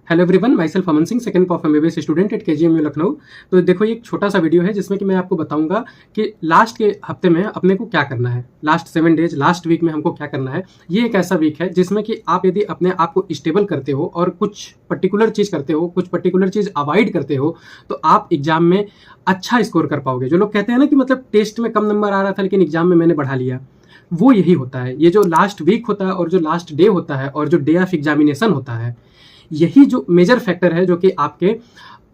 Hello everyone, my self Aman Singh, second of MBBS student at KGMU Lucknow. तो देखो, ये एक छोटा सा वीडियो है जिसमें कि मैं आपको बताऊंगा कि लास्ट के हफ्ते में अपने को क्या करना है, लास्ट 7 डेज, लास्ट वीक में हमको क्या करना है। ये एक ऐसा वीक है जिसमें कि आप यदि अपने आप को स्टेबल करते हो और कुछ पर्टिकुलर चीज़ करते हो, कुछ पर्टिकुलर चीज़ अवॉइड करते हो, तो आप एग्जाम में अच्छा स्कोर कर पाओगे। जो लोग कहते हैं ना कि मतलब टेस्ट में कम नंबर आ रहा था लेकिन एग्जाम में मैंने बढ़ा लिया, वो यही होता है। ये जो लास्ट वीक होता है और जो लास्ट डे होता है और जो डे ऑफ एग्जामिनेशन होता है, यही जो मेजर फैक्टर है जो कि आपके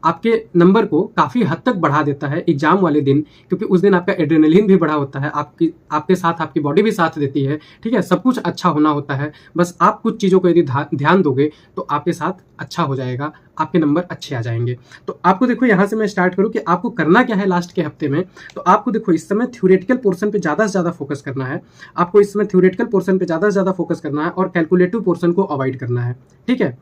आपके नंबर को काफ़ी हद तक बढ़ा देता है एग्जाम वाले दिन, क्योंकि उस दिन आपका एड्रेनलिन भी बढ़ा होता है, आपके साथ आपकी बॉडी भी साथ देती है। ठीक है, सब कुछ अच्छा होना होता है। बस आप कुछ चीज़ों को यदि ध्यान दोगे तो आपके साथ अच्छा हो जाएगा, आपके नंबर अच्छे आ जाएंगे। तो आपको देखो, यहाँ से मैं स्टार्ट करूँ कि आपको करना क्या है लास्ट के हफ्ते में। तो आपको देखो, इस समय थ्योरेटिकल पोर्शन पे ज़्यादा से ज़्यादा फोकस करना है। आपको इस समय थ्योरेटिकल पोर्शन पे ज़्यादा से ज़्यादा फोकस करना है और कैलकुलेटिव पोर्शन को अवॉइड करना है। ठीक है,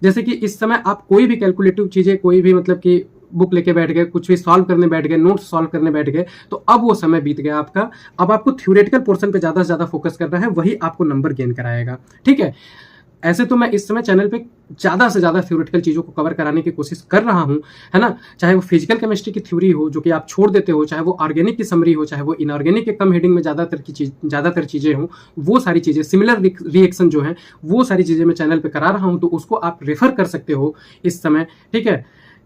जैसे कि इस समय आप कोई भी कैलकुलेटिव चीजें, कोई भी मतलब कि बुक लेके बैठ गए, कुछ भी सॉल्व करने बैठ गए, नोट्स सॉल्व करने बैठ गए, तो अब वो समय बीत गया आपका। अब आपको थ्योरेटिकल पोर्शन पे ज्यादा से ज्यादा फोकस करना है, वही आपको नंबर गेन कराएगा। ठीक है, ऐसे तो मैं इस समय चैनल पे ज़्यादा से ज़्यादा थ्योरेटिकल चीज़ों को कवर कराने की कोशिश कर रहा हूँ, है ना। चाहे वो फिजिकल केमिस्ट्री की थ्योरी हो जो कि आप छोड़ देते हो, चाहे वो ऑर्गेनिक की समरी हो, चाहे वो इनऑर्गेनिक के कम हेडिंग में ज़्यादातर चीज़ें हों, वो सारी चीज़ें, सिमिलर रिएक्शन जो हैं, वो सारी चीज़ें मैं चैनल पर करा रहा हूँ। तो उसको आप रेफर कर सकते हो इस समय। ठीक है,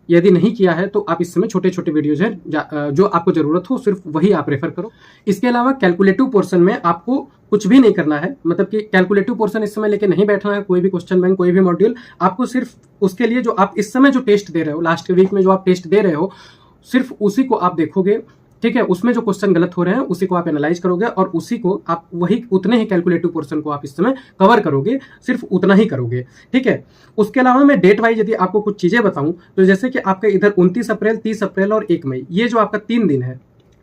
यदि नहीं किया है तो आप इस समय छोटे छोटे वीडियोज हैं जो आपको जरूरत हो, सिर्फ वही आप रेफर करो। इसके अलावा कैलकुलेटिव पोर्शन में आपको कुछ भी नहीं करना है, मतलब कि कैलकुलेटिव पोर्शन इस समय लेके नहीं बैठना है। कोई भी क्वेश्चन बैंक, कोई भी मॉड्यूल, आपको सिर्फ उसके लिए जो आप इस समय जो टेस्ट दे रहे हो, लास्ट वीक में जो आप टेस्ट दे रहे हो, सिर्फ उसी को आप देखोगे। ठीक है, उसमें जो क्वेश्चन गलत हो रहे हैं उसी को आप एनालाइज करोगे और उसी को आप उतने ही कैलकुलेटिव पोर्शन को आप इस समय कवर करोगे, सिर्फ उतना ही करोगे। ठीक है, उसके अलावा मैं डेट वाइज यदि आपको कुछ चीजें बताऊं, तो जैसे कि आपका इधर 29 अप्रैल, 30 अप्रैल और 1 मई, ये जो आपका 3 दिन है।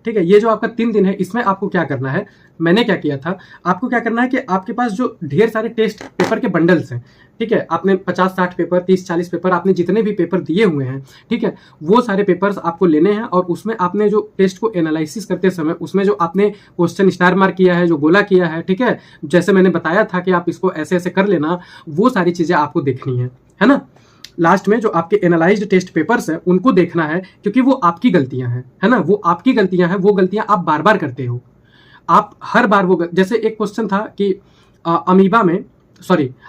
ठीक है, ये जो आपका 3 दिन है, इसमें आपको क्या करना है, मैंने क्या किया था, आपको क्या करना है कि आपके पास जो ढेर सारे टेस्ट पेपर के बंडल्स हैं, ठीक है, आपने 50-60 पेपर, 30-40 पेपर, आपने जितने भी पेपर दिए हुए हैं, ठीक है, वो सारे पेपर्स आपको लेने हैं और उसमें आपने जो टेस्ट को एनालिसिस करते समय उसमें जो आपने क्वेश्चन स्टार मार्क किया है, जो गोला किया है, ठीक है, जैसे मैंने बताया था कि आप इसको ऐसे ऐसे कर लेना, वो सारी चीजें आपको देखनी है ना। लास्ट में जो आपके एनालाइज्ड टेस्ट पेपर्स हैं उनको देखना है, क्योंकि वो आपकी गलतियां हैं, है ना, वो आपकी गलतियां हैं। वो गलतियां आप बार बार करते हो, आप हर बार वो जैसे एक क्वेश्चन था कि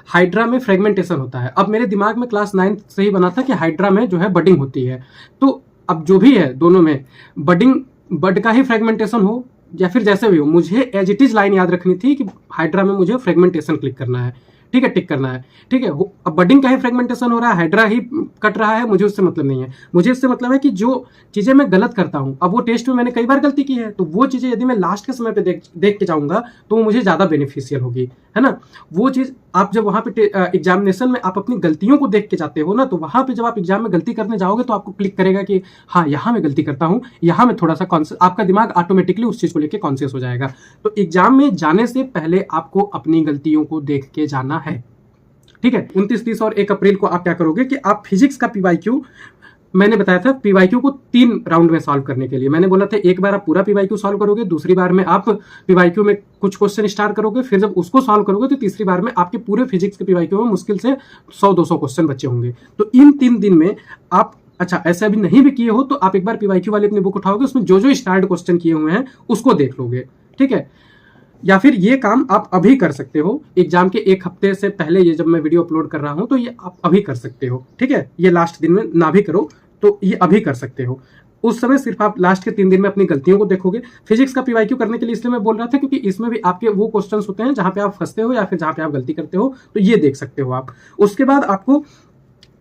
हाइड्रा में फ्रेगमेंटेशन होता है। अब मेरे दिमाग में क्लास 9 से ही बना था कि हाइड्रा में जो है बडिंग होती है। तो अब जो भी है, दोनों में बड का ही फ्रेगमेंटेशन हो या फिर जैसे भी हो, मुझे एज इट इज लाइन याद रखनी थी कि हाइड्रा में मुझे फ्रेगमेंटेशन क्लिक करना है। ठीक है, टिक करना है। ठीक है, अब बडिंग का ही फ्रेगमेंटेशन हो रहा है, हाइड्रा ही कट रहा है, मुझे उससे मतलब नहीं है। मुझे इससे मतलब है कि जो चीजें मैं गलत करता हूं, अब वो टेस्ट में मैंने कई बार गलती की है, तो वो चीजें यदि मैं लास्ट के समय पे देख के जाऊंगा तो वो मुझे ज्यादा बेनिफिशियल होगी, है ना। वो चीज आप जब वहां पे एग्जामिनेशन में आप अपनी गलतियों को देख के जाते हो ना, तो वहां पे जब आप एग्जाम में गलती करने जाओगे तो आपको क्लिक करेगा कि हाँ, यहाँ मैं गलती करता हूँ, यहाँ मैं थोड़ा सा आपका दिमाग ऑटोमेटिकली उस चीज को लेकर कॉन्शियस हो जाएगा। तो एग्जाम में जाने से पहले आपको अपनी गलतियों को देख के जाना है। ठीक है, 29, 30 और 1 अप्रैल को आप क्या करोगे कि आप फिजिक्स का पीवाईक्यू, मैंने बताया था पीवाईक्यू को 3 राउंड में सॉल्व करने के लिए। मैंने बोला था एक बार आप पूरा पीवाईक्यू सॉल्व करोगे, दूसरी बार में आप पीवाईक्यू में कुछ क्वेश्चन स्टार्ट करोगे, फिर जब उसको सॉल्व करोगे तो तीसरी बार में आपके पूरे फिजिक्स के पीवाईक्यू में मुश्किल से 100-200 क्वेश्चन बचे होंगे। तो इन 3 दिन में आप, अच्छा ऐसे अभी नहीं भी किए हो तो आप एक बार पीवाईक्यू वाली अपनी बुक उठाओगे, उसमें जो जो स्टार्ट क्वेश्चन किए हुए हैं उसको देख लोगे। ठीक है, या फिर ये काम आप अभी कर सकते हो, एग्जाम के 1 हफ्ते से पहले, ये जब मैं वीडियो अपलोड कर रहा हूं तो ये आप अभी कर सकते हो। ठीक है, ये लास्ट दिन में ना भी करो तो ये अभी कर सकते हो। उस समय सिर्फ आप लास्ट के 3 दिन में अपनी गलतियों को देखोगे। फिजिक्स का पीवाईक्यू करने के लिए इसलिए मैं बोल रहा था क्योंकि इसमें भी आपके वो क्वेश्चंस होते हैं जहां पे आप फंसते हो या फिर जहां पे आप गलती करते हो, तो ये देख सकते हो आप। उसके बाद आपको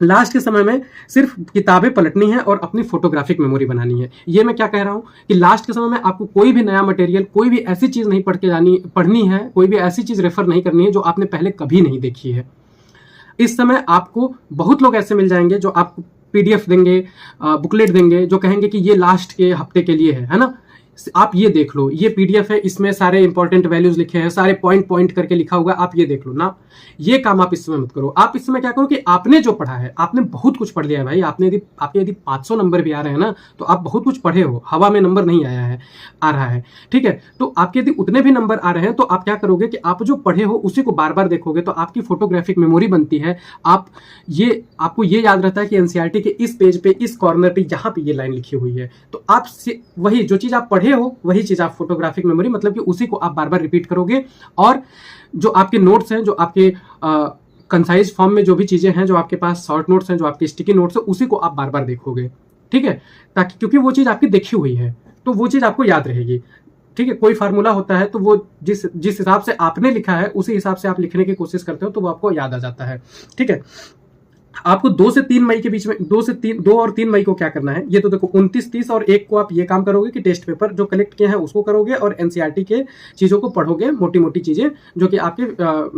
लास्ट के समय में सिर्फ किताबें पलटनी है और अपनी फोटोग्राफिक मेमोरी बनानी है। ये मैं क्या कह रहा हूं कि लास्ट के समय में आपको कोई भी नया मटेरियल, कोई भी ऐसी चीज नहीं पढ़नी है, कोई भी ऐसी चीज रेफर नहीं करनी है जो आपने पहले कभी नहीं देखी है। इस समय आपको बहुत लोग ऐसे मिल जाएंगे जो आपको पीडीएफ देंगे, बुकलेट देंगे, जो कहेंगे कि ये लास्ट के हफ्ते के लिए है ना। आप ये देख लो, ये पीडीएफ है, इसमें सारे इंपॉर्टेंट वैल्यूज लिखे हैं, सारे पॉइंट पॉइंट करके लिखा हुआ है, आप ये देख लो ना। ये काम आप इस समय मत करो। आप इस समय क्या करो कि आपने जो पढ़ा है, आपने बहुत कुछ पढ़ लिया है भाई। आपके यदि 500 नंबर भी आ रहे हैं ना, तो आप बहुत कुछ पढ़े हो, हवा में नंबर नहीं आ रहा है, ठीक है। तो आपके यदि उतने भी नंबर आ रहे हैं, तो आप क्या करोगे कि आप जो पढ़े हो उसी को बार बार देखोगे, तो आपकी फोटोग्राफिक मेमोरी बनती है। आपको ये याद रहता है कि एनसीईआरटी के इस पेज पे, इस कॉर्नर पे, यहाँ पे ये लाइन लिखी हुई है। तो आप वही जो चीज आप पढ़े हो, वही चीज आप फोटोग्राफिक मेमोरी, मतलब कि उसी को आप बार बार रिपीट करोगे। और जो आपके नोट्स हैं, जो आपके कंसाइज फॉर्म में जो भी चीजें हैं, जो आपके पास शॉर्ट नोट्स हैं, जो आपके स्टिकी नोट्स हैं, उसी को आप बार बार देखोगे, ठीक है। ताकि क्योंकि वो चीज आपकी देखी हुई है, तो वो चीज आपको याद रहेगी, ठीक है। कोई फार्मूला होता है, तो वो जिस हिसाब से आपने लिखा है, उसी हिसाब से आप लिखने की कोशिश करते हो, तो वो आपको याद आ जाता है, ठीक है। आपको 2 से 3 मई के बीच में, 2 और 3 मई को क्या करना है, ये तो देखो 29, 30 और 1 को आप ये काम करोगे कि टेस्ट पेपर जो कलेक्ट किए हैं उसको करोगे, और एनसीईआरटी के चीजों को पढ़ोगे, मोटी मोटी चीजें जो कि आपके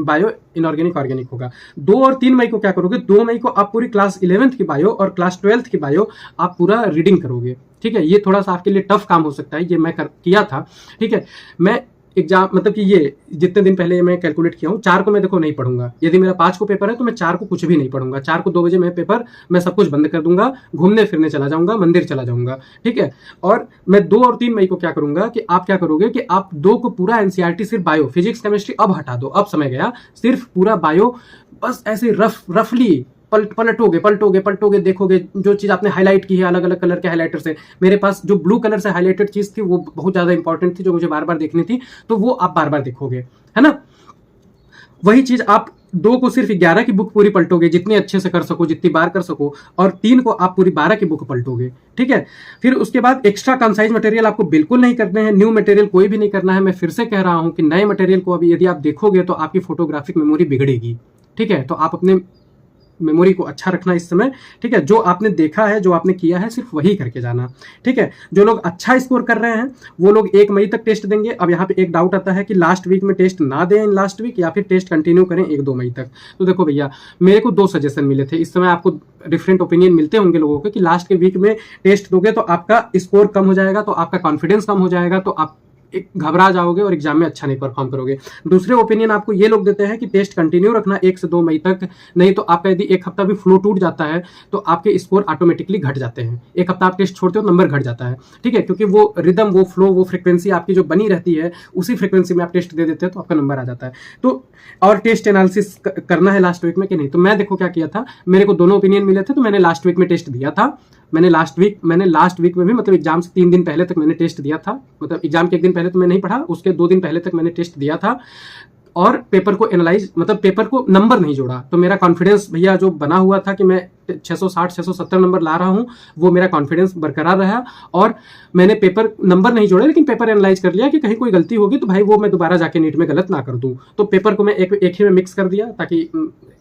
बायो इनऑर्गेनिक ऑर्गेनिक होगा। 2 और 3 मई को क्या करोगे, 2 मई को आप पूरी क्लास 11th की बायो और क्लास 12th की बायो आप पूरा रीडिंग करोगे, ठीक है। ये थोड़ा सा आपके लिए टफ काम हो सकता है, ये मैं किया था, ठीक है। मैं एग्जाम मतलब कि ये जितने दिन पहले मैं कैलकुलेट किया हूँ, 4 को मैं देखो नहीं पढ़ूंगा। यदि मेरा 5 को पेपर है, तो मैं 4 को कुछ भी नहीं पढ़ूंगा। 4 को 2 बजे मैं सब कुछ बंद कर दूंगा, घूमने फिरने चला जाऊंगा, मंदिर चला जाऊंगा, ठीक है। और मैं 2 और 3 मई को क्या करूंगा कि आप क्या करोगे कि आप 2 को पूरा एनसीईआरटी, सिर्फ बायो, फिजिक्स, केमिस्ट्री अब हटा दो, अब समय गया, सिर्फ पूरा बायो बस ऐसे रफली पलटोगे, देखोगे जो चीज आपने हाईलाइट की है अलग अलग कलर के हाइलाइटर से। मेरे पास जो ब्लू कलर से हाईलाइटेड चीज थी, वो बहुत ज्यादा इंपॉर्टेंट थी, जो मुझे बार बार देखनी थी, तो वो आप बार बार देखोगे, है ना। वही चीज आप 2 को सिर्फ 11 की बुक पूरी पलटोगे, जितने अच्छे से कर सको, जितनी बार कर सको, और 3 को आप पूरी 12 की बुक पलटोगे, ठीक है। फिर उसके बाद एक्स्ट्रा कंसाइज मटेरियल आपको बिल्कुल नहीं करने हैं, न्यू मटेरियल कोई भी नहीं करना है। मैं फिर से कह रहा हूं कि नए मटेरियल को अभी यदि आप देखोगे, तो आपकी फोटोग्राफिक मेमोरी बिगड़ेगी, ठीक है। तो आप अपने मेमोरी को अच्छा रखना इस समय, ठीक है। जो आपने देखा है, जो आपने किया है, सिर्फ वही करके जाना, ठीक है। जो लोग अच्छा स्कोर कर रहे हैं, वो लोग 1 मई तक टेस्ट देंगे। अब यहाँ पे एक डाउट आता है कि लास्ट वीक में टेस्ट ना दें लास्ट वीक, या फिर टेस्ट कंटिन्यू करें 1-2 मई तक। तो देखो भैया, मेरे को 2 सजेशन मिले थे। इस समय आपको डिफरेंट ओपिनियन मिलते होंगे लोगों के कि लास्ट के वीक में टेस्ट दोगे तो आपका स्कोर कम हो जाएगा, तो आपका कॉन्फिडेंस कम हो जाएगा, तो आप एक घबरा जाओगे और एग्जाम में अच्छा नहीं परफॉर्म करोगे। दूसरे ओपिनियन आपको ये लोग देते हैं कि टेस्ट कंटिन्यू रखना 1 से 2 मई तक, नहीं तो आपका यदि 1 हफ्ता भी फ्लो टूट जाता है, तो आपके स्कोर ऑटोमेटिकली घट जाते हैं। 1 हफ्ता आप टेस्ट छोड़ते हो, नंबर घट जाता है, ठीक है। क्योंकि वो रिदम, वो फ्लो, वो फ्रिक्वेंसी आपकी जो बनी रहती है, उसी फ्रिक्वेंसी में आप टेस्ट दे देते हैं, तो आपका नंबर आ जाता है। तो और टेस्ट एनालिसिस करना है लास्ट वीक में कि नहीं। तो मैं देखो क्या किया था, मेरे को दोनों ओपिनियन मिले थे, तो मैंने लास्ट वीक में टेस्ट दिया था। मैंने लास्ट वीक में भी, मतलब एग्जाम से 3 दिन पहले तक मैंने टेस्ट दिया था। मतलब एग्जाम के 1 दिन पहले तो मैं नहीं पढ़ा, उसके 2 दिन पहले तक मैंने टेस्ट दिया था, और पेपर को एनालाइज, मतलब पेपर को नंबर नहीं जोड़ा। तो मेरा कॉन्फिडेंस भैया जो बना हुआ था कि मैं 660 670 नंबर ला रहा हूं, वो मेरा कॉन्फिडेंस बरकरार रहा। और मैंने पेपर नंबर नहीं जोड़े, लेकिन पेपर एनालाइज कर लिया कि कहीं कोई गलती होगी तो भाई वो मैं दोबारा जाके नीट में गलत ना कर दूं। तो पेपर को मैं एक ही में मिक्स कर दिया, ताकि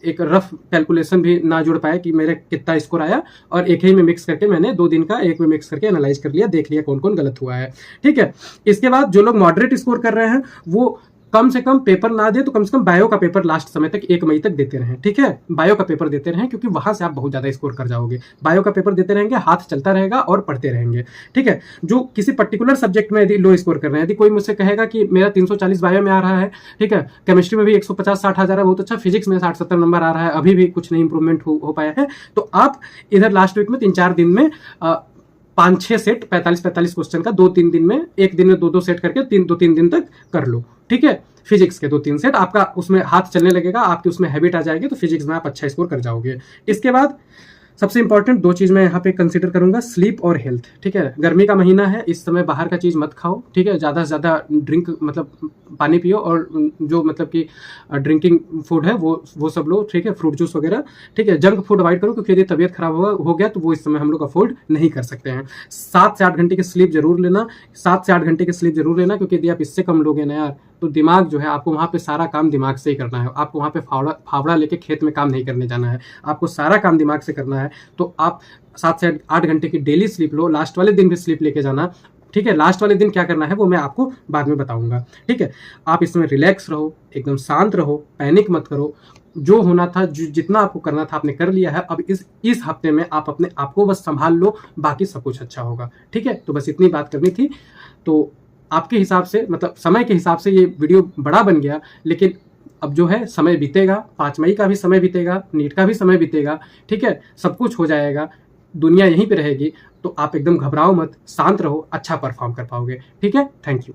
एक रफ कैलकुलेशन भी ना जुड़ पाए कि मेरे कितना स्कोर आया, और एक ही में मिक्स करके मैंने 2 दिन का एक में मिक्स करके एनालाइज कर लिया, देख लिया कौन कौन गलत हुआ है, ठीक है। इसके बाद जो लोग मॉडरेट स्कोर कर रहे हैं, वो कम से कम पेपर ना दे तो कम से कम बायो का पेपर लास्ट समय तक 1 मई तक देते रहें, ठीक है। बायो का पेपर देते रहें, क्योंकि वहां से आप बहुत ज्यादा स्कोर कर जाओगे। बायो का पेपर देते रहेंगे, हाथ चलता रहेगा और पढ़ते रहेंगे, ठीक है। जो किसी पर्टिकुलर सब्जेक्ट में यदि लो स्कोर कर रहे हैं, यदि कोई मुझसे कहेगा कि मेरा 340 बायो में आ रहा है, ठीक है, केमिस्ट्री में भी 150-60 आ जा रहा है, बहुत अच्छा, फिजिक्स में 60-70 नंबर आ रहा है, अभी भी कुछ नहीं इंप्रूवमेंट हो पाया है, तो आप इधर लास्ट वीक में 3-4 दिन में 5-6 सेट 45-45 क्वेश्चन का 2-3 दिन में, एक दिन में 2-2 सेट करके 2-3 दिन तक कर लो, ठीक है। फिजिक्स के 2-3 सेट, आपका उसमें हाथ चलने लगेगा, आपकी उसमें हैबिट आ जाएगी, तो फिजिक्स में आप अच्छा स्कोर कर जाओगे। इसके बाद सबसे इंपॉर्टेंट 2 चीज मैं यहाँ पे कंसीडर करूंगा, स्लीप और हेल्थ, ठीक है। गर्मी का महीना है, इस समय बाहर का चीज मत खाओ, ठीक है। ज्यादा से ज्यादा ड्रिंक, मतलब पानी पियो, और जो मतलब कि ड्रिंकिंग फूड है वो सब लो, ठीक है, फ्रूट जूस वगैरह, ठीक है। जंक फूड अवॉइड करो, क्योंकि यदि तबियत खराब हो गया तो वो इस समय हम लोग अफोर्ड नहीं कर सकते हैं। 7 से 8 घंटे की स्लीप जरूर लेना, 7 से 8 घंटे की स्लीप जरूर लेना, क्योंकि यदि आप इससे कम लोगे ना यार, तो दिमाग जो है, आपको वहाँ पे सारा काम दिमाग से ही करना है। आपको वहाँ पे फावड़ा लेके खेत में काम नहीं करने जाना है, आपको सारा काम दिमाग से करना है। तो आप 7 से 8 घंटे की डेली स्लीप लो, लास्ट वाले दिन भी स्लीप लेके जाना, ठीक है। लास्ट वाले दिन क्या करना है वो मैं आपको बाद में बताऊंगा, ठीक है। आप इसमें रिलैक्स रहो, एकदम शांत रहो, पैनिक मत करो, जो होना था, जितना आपको करना था आपने कर लिया है। अब इस हफ्ते में आप अपने आप को बस संभाल लो, बाकी सब कुछ अच्छा होगा। ठीक है, तो बस इतनी बात करनी थी। तो आपके हिसाब से, मतलब समय के हिसाब से ये वीडियो बड़ा बन गया, लेकिन अब जो है समय बीतेगा, 5 मई का भी समय बीतेगा, नीट का भी समय बीतेगा। ठीक है, सब कुछ हो जाएगा, दुनिया यहीं पे रहेगी। तो आप एकदम घबराओ मत, शांत रहो, अच्छा परफॉर्म कर पाओगे। ठीक है, थैंक यू।